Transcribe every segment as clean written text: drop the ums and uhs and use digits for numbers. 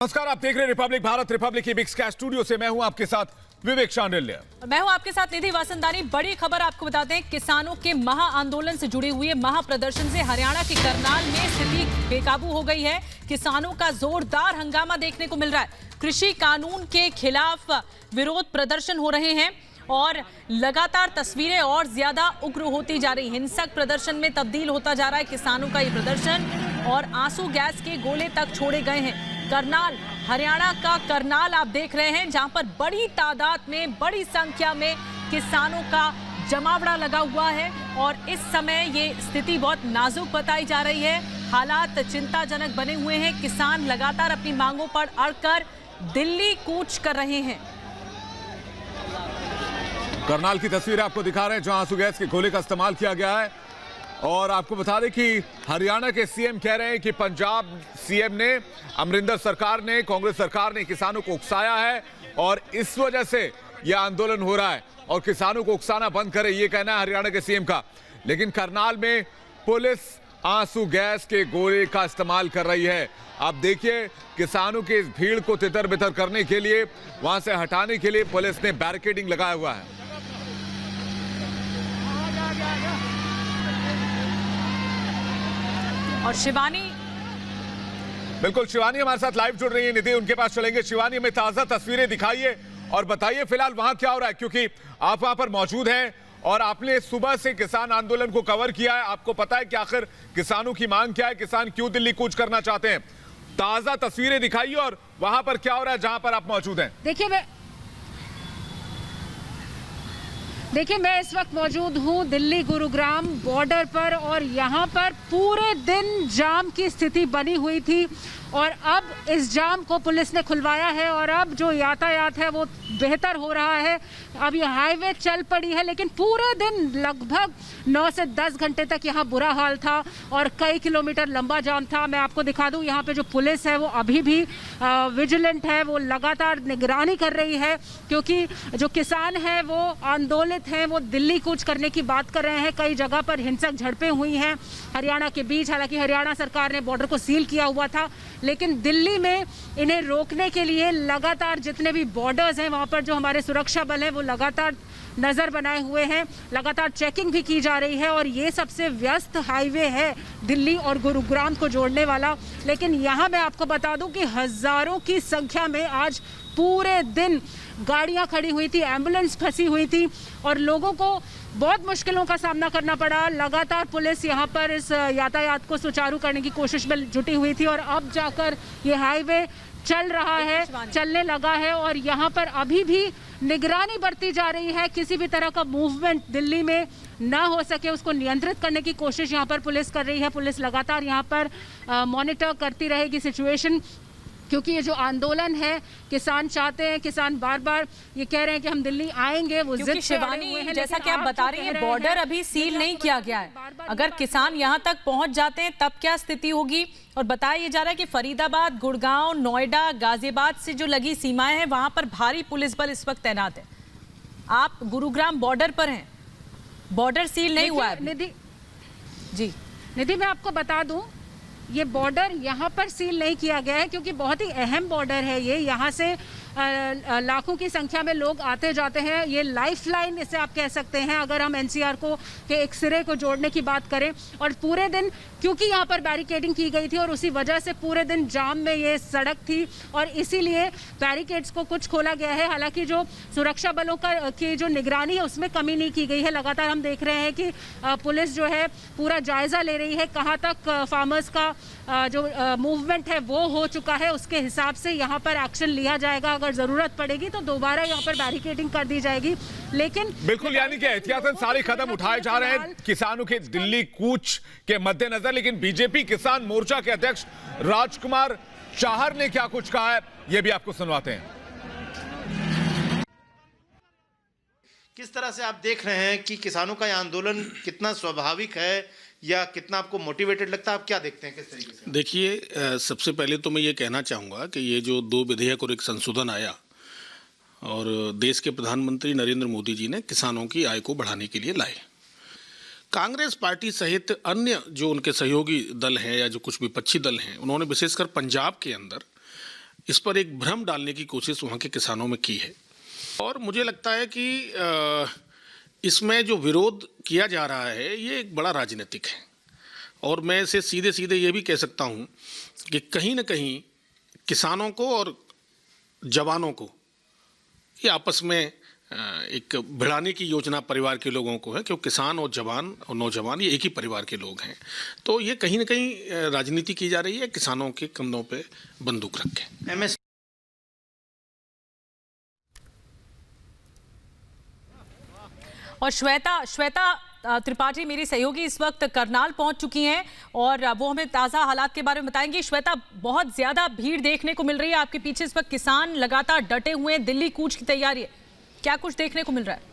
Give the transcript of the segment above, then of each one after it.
नमस्कार, आप देख रहे हैं रिपब्लिक भारत, रिपब्लिक की बिग स्काई स्टूडियो से मैं हूं आपके साथ विवेक शांडिल्य। मैं हूं आपके साथ निधि वासंदानी। बड़ी खबर आपको बता दें, किसानों के महा आंदोलन से जुड़े हुए महाप्रदर्शन से हरियाणा के करनाल में स्थिति बेकाबू हो गई है। किसानों का जोरदार हंगामा देखने को मिल रहा है। कृषि कानून के खिलाफ विरोध प्रदर्शन हो रहे हैं और लगातार तस्वीरें और ज्यादा उग्र होती जा रही। हिंसक प्रदर्शन में तब्दील होता जा रहा है किसानों का ये प्रदर्शन और आंसू गैस के गोले तक छोड़े गए हैं। करनाल, हरियाणा का करनाल आप देख रहे हैं, जहां पर बड़ी तादाद में, बड़ी संख्या में किसानों का जमावड़ा लगा हुआ है और इस समय ये स्थिति बहुत नाजुक बताई जा रही है। हालात चिंताजनक बने हुए हैं। किसान लगातार अपनी मांगों पर अड़कर दिल्ली कूच कर रहे हैं। करनाल की तस्वीर आपको दिखा रहे हैं, जहां आंसू गैस के गोले का इस्तेमाल किया गया है। और आपको बता दें कि हरियाणा के सीएम कह रहे हैं कि पंजाब सीएम ने, अमरिंदर सरकार ने, कांग्रेस सरकार ने किसानों को उकसाया है और इस वजह से यह आंदोलन हो रहा है और किसानों को उकसाना बंद करे, यह कहना है हरियाणा के सीएम का। लेकिन करनाल में पुलिस आंसू गैस के गोले का इस्तेमाल कर रही है। आप देखिए, किसानों की इस भीड़ को तितर बितर करने के लिए, वहां से हटाने के लिए पुलिस ने बैरिकेडिंग लगाया हुआ है। और शिवानी, बिल्कुल शिवानी हमारे साथ लाइव जुड़ रही है। निधि उनके पास चलेंगे। शिवानी, हमें ताजा तस्वीरें दिखाइए और बताइए फिलहाल वहां क्या हो रहा है, क्योंकि आप वहां पर मौजूद हैं और आपने सुबह से किसान आंदोलन को कवर किया है। आपको पता है कि आखिर किसानों की मांग क्या है, किसान क्यों दिल्ली कूच करना चाहते हैं। ताजा तस्वीरें दिखाइए और वहां पर क्या हो रहा है जहां पर आप मौजूद हैं। देखिए मैं इस वक्त मौजूद हूँ दिल्ली गुरुग्राम बॉर्डर पर और यहाँ पर पूरे दिन जाम की स्थिति बनी हुई थी और अब इस जाम को पुलिस ने खुलवाया है और अब जो यातायात है वो बेहतर हो रहा है। अब ये हाईवे चल पड़ी है, लेकिन पूरे दिन लगभग 9 से 10 घंटे तक यहाँ बुरा हाल था और कई किलोमीटर लंबा जाम था। मैं आपको दिखा दूँ, यहाँ पे जो पुलिस है वो अभी भी विजिलेंट है, वो लगातार निगरानी कर रही है, क्योंकि जो किसान हैं वो आंदोलित हैं, वो दिल्ली कूच करने की बात कर रहे हैं। कई जगह पर हिंसक झड़पें हुई हैं हरियाणा के बीच। हालांकि हरियाणा सरकार ने बॉर्डर को सील किया हुआ था, लेकिन दिल्ली में इन्हें रोकने के लिए लगातार जितने भी बॉर्डर्स हैं वहाँ पर जो हमारे सुरक्षा बल हैं वो लगातार नज़र बनाए हुए हैं, लगातार चेकिंग भी की जा रही है। और ये सबसे व्यस्त हाईवे है दिल्ली और गुरुग्राम को जोड़ने वाला। लेकिन यहाँ मैं आपको बता दूं कि हज़ारों की संख्या में आज पूरे दिन गाड़ियाँ खड़ी हुई थी, एम्बुलेंस फंसी हुई थी और लोगों को बहुत मुश्किलों का सामना करना पड़ा। लगातार पुलिस यहाँ पर इस यातायात को सुचारू करने की कोशिश में जुटी हुई थी और अब जाकर ये हाईवे चल रहा है, चलने लगा है और यहाँ पर अभी भी निगरानी बरती जा रही है। किसी भी तरह का मूवमेंट दिल्ली में ना हो सके, उसको नियंत्रित करने की कोशिश यहाँ पर पुलिस कर रही है। पुलिस लगातार यहाँ पर मॉनिटर करती रहेगी सिचुएशन, क्योंकि ये जो आंदोलन है, किसान चाहते हैं, किसान बार बार ये कह रहे हैं कि हम दिल्ली आएंगे। वो जिद शिवानी, जैसा कि आप बता रही हैं, बॉर्डर अभी सील नहीं किया गया है। अगर किसान यहां तक पहुंच जाते हैं तब क्या स्थिति होगी? और बताया जा रहा है कि फरीदाबाद, गुड़गांव, नोएडा, गाजियाबाद से जो लगी सीमाएं हैं वहां पर भारी पुलिस बल इस वक्त तैनात है। आप गुरुग्राम बॉर्डर पर हैं, बॉर्डर सील नहीं हुआ है। निधि मैं आपको बता दूं, ये बॉर्डर यहाँ पर सील नहीं किया गया है क्योंकि बहुत ही अहम बॉर्डर है ये। यहाँ से लाखों की संख्या में लोग आते जाते हैं। ये लाइफलाइन इसे आप कह सकते हैं, अगर हम एनसीआर को के एक सिरे को जोड़ने की बात करें। और पूरे दिन क्योंकि यहाँ पर बैरिकेडिंग की गई थी और उसी वजह से पूरे दिन जाम में ये सड़क थी और इसीलिए बैरिकेड्स को कुछ खोला गया है। हालांकि जो सुरक्षा बलों की जो निगरानी है उसमें कमी नहीं की गई है। लगातार हम देख रहे हैं कि पुलिस जो है पूरा जायजा ले रही है, कहाँ तक फार्मर्स का जो मूवमेंट है वो हो चुका है, उसके हिसाब से यहाँ पर एक्शन लिया जाएगा। अगर जरूरत पड़ेगी तो दोबारा यहाँ पर बैरिकेडिंग कर दी जाएगी। लेकिन बिल्कुल, यानी कि एहतियातन सारे कदम उठाए जा रहे हैं किसानों के दिल्ली कूच के मद्देनजर। लेकिन बीजेपी किसान मोर्चा के अध्यक्ष राजकुमार चाहर ने क्या कुछ कहा है, यह भी आपको सुनवाते हैं। किस तरह से आप देख रहे हैं कि किसानों का यह आंदोलन कितना स्वाभाविक है या कितना आपको मोटिवेटेड लगता है? आप क्या देखते हैं, किस तरीके से? देखिए, सबसे पहले तो मैं ये कहना चाहूँगा कि ये जो 2 विधेयक और एक संशोधन आया और देश के प्रधानमंत्री नरेंद्र मोदी जी ने किसानों की आय को बढ़ाने के लिए लाए। कांग्रेस पार्टी सहित अन्य जो उनके सहयोगी दल हैं या जो कुछ विपक्षी दल हैं, उन्होंने विशेषकर पंजाब के अंदर इस पर एक भ्रम डालने की कोशिश वहाँ के किसानों में की है। और मुझे लगता है कि इसमें जो विरोध किया जा रहा है ये एक बड़ा राजनीतिक है, और मैं इसे सीधे सीधे ये भी कह सकता हूँ कि कहीं न कहीं किसानों को और जवानों को ये आपस में एक भिड़ाने की योजना परिवार के लोगों को है, क्योंकि किसान और जवान और नौजवान ये एक ही परिवार के लोग हैं। तो ये कहीं न कहीं राजनीति की जा रही है किसानों के कंधों पे बंदूक रख के। एमएस और श्वेता त्रिपाठी मेरी सहयोगी इस वक्त करनाल पहुंच चुकी हैं और वो हमें ताज़ा हालात के बारे में बताएंगी। श्वेता, बहुत ज्यादा भीड़ देखने को मिल रही है आपके पीछे, इस वक्त किसान लगातार डटे हुए हैं, दिल्ली कूच की तैयारी है, क्या कुछ देखने को मिल रहा है?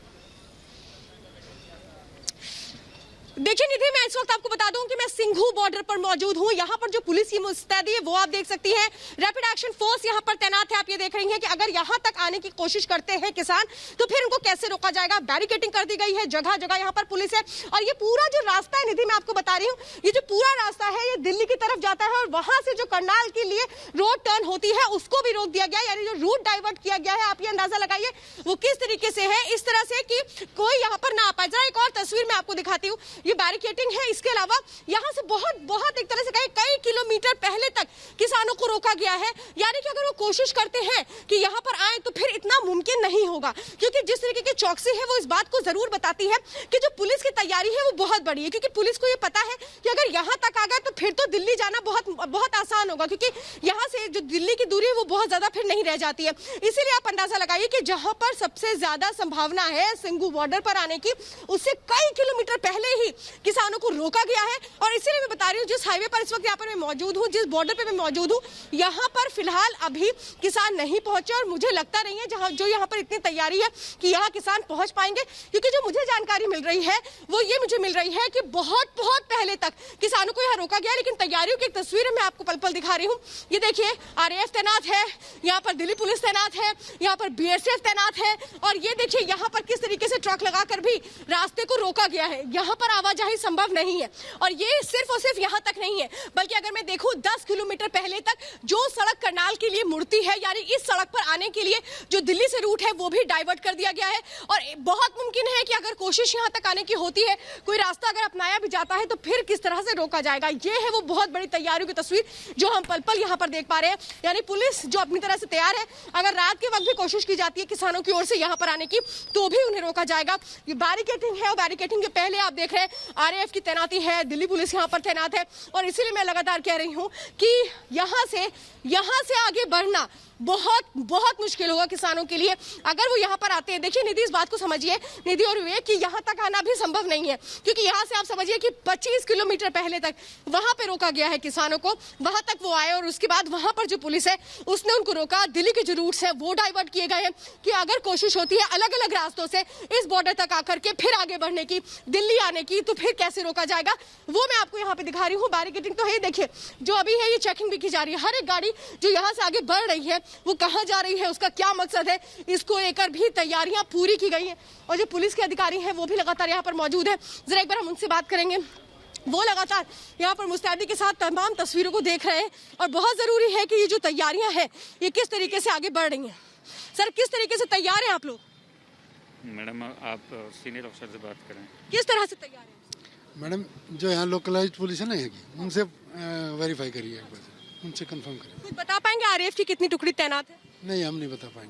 देखिए निधि, मैं इस वक्त आपको बता दूं कि मैं सिंघू बॉर्डर पर मौजूद हूं। यहाँ पर जो पुलिस की मुस्तैदी है वो आप देख सकती हैं। रैपिड एक्शन फोर्स यहाँ पर तैनात है। आप ये देख रही हैं कि अगर यहाँ तक आने की कोशिश करते हैं किसान तो फिर उनको कैसे रोका जाएगा। बैरिकेडिंग कर दी गई है, जगह जगह यहाँ पर पुलिस है। और ये पूरा जो रास्ता है निधि, मैं आपको बता रही हूँ, ये जो पूरा रास्ता है ये दिल्ली की तरफ जाता है और वहां से जो करनाल के लिए रोड टर्न होती है उसको भी रोक दिया गया, यानी जो रूट डाइवर्ट किया गया है। आप ये अंदाजा लगाइए वो किस तरीके से है, इस तरह से कि कोई यहाँ पर ना आ पाए। जरा एक और तस्वीर मैं आपको दिखाती हूँ, ये बैरिकेडिंग है। इसके अलावा यहाँ से बहुत एक तरह से कई किलोमीटर पहले तक किसानों को रोका गया है, यानी कि अगर वो कोशिश करते हैं कि यहाँ पर आए तो फिर इतना मुमकिन नहीं होगा, क्योंकि जिस तरीके की चौकसी है वो इस बात को जरूर बताती है कि जो पुलिस की तैयारी है वो बहुत बड़ी है। क्योंकि पुलिस को ये पता है कि अगर यहाँ तक आ गए तो फिर तो दिल्ली जाना बहुत आसान होगा, क्योंकि यहाँ से जो दिल्ली की दूरी है वो बहुत ज्यादा फिर नहीं रह जाती है। इसीलिए आप अंदाजा लगाइए कि जहां पर सबसे ज्यादा संभावना है सिंघू बॉर्डर पर आने की, उससे कई किलोमीटर पहले ही किसानों को रोका गया है। और इसीलिए मैं बता रही हूँ, जिस हाईवे पर इस वक्त यहाँ पर मैं मौजूद हूँ, जिस बॉर्डर पे मैं मौजूद हूँ, यहाँ पर फिलहाल अभी किसान नहीं पहुंचे और मुझे लगता नहीं है जो यहाँ पर इतनी तैयारी है कि यहाँ किसान पहुंच पाएंगे। क्योंकि जो मुझे जानकारी मिल रही है वो ये मुझे मिल रही है कि बहुत पहले तक किसानों को यहाँ रोका गया, लेकिन तैयारियों की एक तस्वीर मैं आपको पल दिखा रही हूँ। ये देखिए, RAF तैनात है, यहाँ पर दिल्ली पुलिस तैनात है, यहाँ पर BSF तैनात है, और ये देखिए यहाँ पर किस तरीके से ट्रक लगाकर भी रास्ते को रोका गया है। यहाँ पर आवाजाही संभव नहीं है। और ये सिर्फ और सिर्फ यहाँ तक नहीं है, बल्कि अगर मैं देखूं 10 किलोमीटर पहले तक जो सड़क करनाल के लिए मुड़ती है, यानी इस सड़क पर आने के लिए जो दिल्ली से रूट है वो भी डाइवर्ट कर दिया गया है। और बहुत मुमकिन है कि अगर कोशिश यहाँ तक आने की होती है, कोई रास्ता अगर अपनाया भी जाता है तो फिर किस तरह से रोका जाएगा। ये है वो बहुत बड़ी तैयारियों की तस्वीर जो हम पल यहाँ पर देख पा रहे हैं। यानी पुलिस जो अपनी तरह से तैयार है, अगर रात के वक्त भी कोशिश की जाती है किसानों की ओर से यहाँ पर आने की तो भी उन्हें रोका जाएगा। ये बैरिकेडिंग है और बैरिकेडिंग के पहले आप देख रहे हैं RAF की तैनाती है, दिल्ली पुलिस यहाँ पर तैनात है। और इसीलिए मैं लगातार कह रही हूँ कि यहाँ से आगे बढ़ना बहुत मुश्किल होगा किसानों के लिए अगर वो यहाँ पर आते हैं। देखिए निधि, इस बात को समझिए, निधि और विवेक, कि यहाँ तक आना भी संभव नहीं है, क्योंकि यहाँ से आप समझिए कि 25 किलोमीटर पहले तक वहां पे रोका गया है किसानों को। वहां तक वो आए और उसके बाद वहां पर जो पुलिस है उसने उनको रोका। दिल्ली के जो रूट्स है वो डाइवर्ट किए गए हैं कि अगर कोशिश होती है अलग अलग रास्तों से इस बॉर्डर तक आकर के फिर आगे बढ़ने की, दिल्ली आने की, तो फिर कैसे रोका जाएगा वो मैं आपको यहाँ पे दिखा रही हूँ। बैरिकेडिंग तो है, देखिए जो अभी है ये चेकिंग भी की जा रही है। हर एक गाड़ी जो यहाँ से आगे बढ़ रही है वो कहाँ जा रही है, उसका क्या मकसद है, इसको लेकर भी तैयारियां पूरी की गई हैं। और जो पुलिस के अधिकारी हैं वो भी लगातार यहाँ पर मौजूद है। जरा एक बार हम उनसे बात करेंगे। वो लगातार यहाँ पर मुस्तैदी के साथ तमाम तस्वीरों को देख रहे हैं और बहुत जरूरी है कि ये जो तैयारियां हैं ये किस तरीके से आगे बढ़ रही हैं। सर, किस तरीके से तैयार हैं आप लोग? मैडम, आप सीनियर अफसर से बात करें। किस तरह से तैयार हैं? मैडम, जो यहाँ लोकलाइज्ड पुलिस है ना यहाँ की, उनसे वेरीफाई करिए, एक बार उनसे कंफर्म करें। कुछ बता पाएंगे RAF की कितनी टुकड़ी तैनात है? नहीं, हम नहीं बता पाएंगे।